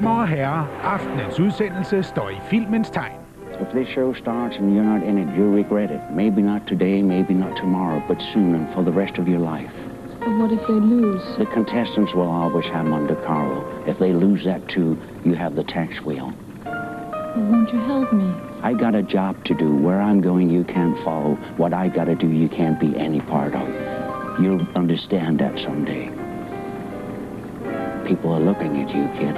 Damer og herrer, aftenens udsendelse står i filmens tegn. If this show starts and you're not in it, you'll regret it. Maybe not today, maybe not tomorrow, but soon and for the rest of your life. And what if they lose? The contestants will always have Monte Carlo. If they lose that too, you have the tax wheel. Well, won't you help me? I got a job to do. Where I'm going, you can't follow. What I got to do, you can't be any part of. You'll understand that someday. People are looking at you, kid.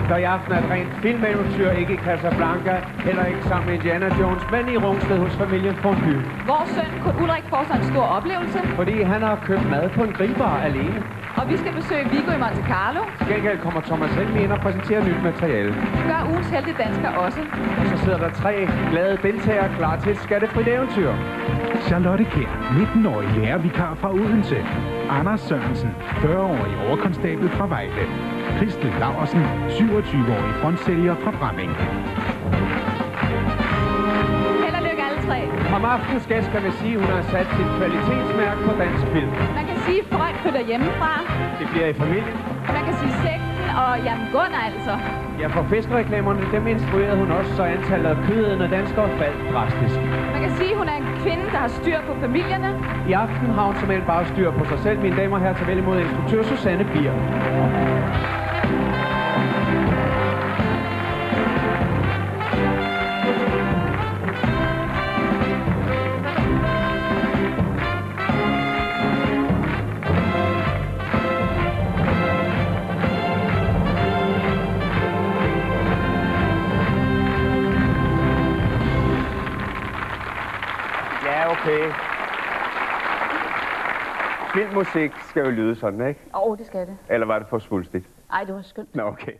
Der i aften er et rent filmeventyr, ikke i Casablanca, heller ikke sammen med Indiana Jones, men i Rungsted hos familien Fondue. Vores søn, Kurt Ulrik, får sig en stor oplevelse. Fordi han har købt mad på en grillbar alene. Og vi skal besøge Viggo i Monte Carlo. Til gengæld kommer Thomas Helmi ind og præsenterer nyt materiale. Det gør ugens helte dansker også. Og så sidder der 3 glade deltagere klar til et skattefrit eventyr. Charlotte Kjær, 19-årig lærervikar fra Odense. Anders Sørensen, 40-årig overkonstabel fra Vejle. Christel Laursen, 27-årig frontsælger fra Bramming. Held og lykke alle 3. Om aftens gæst kan man sige, at hun har sat sit kvalitetsmærke på dansk film. Man kan sige, at Freund flytter hjemmefra. Det bliver i familien. Man kan sige sekten og Jan Gunnar altså. Ja, for fiskereklamerne, dem instruerede hun også, så antallet af kødædende danskere faldt drastisk. Man kan sige, at hun er en kvinde, der har styr på familierne. I aften har hun simpelthen bare styr på sig selv. Mine damer og herrer, tager vel imod instruktør Susanne Bier. Ja, okay. Filmmusik skal jo lyde sådan, ikke? Det skal det. Eller var det for svulstigt? Ej, det var skønt. Nå, okay.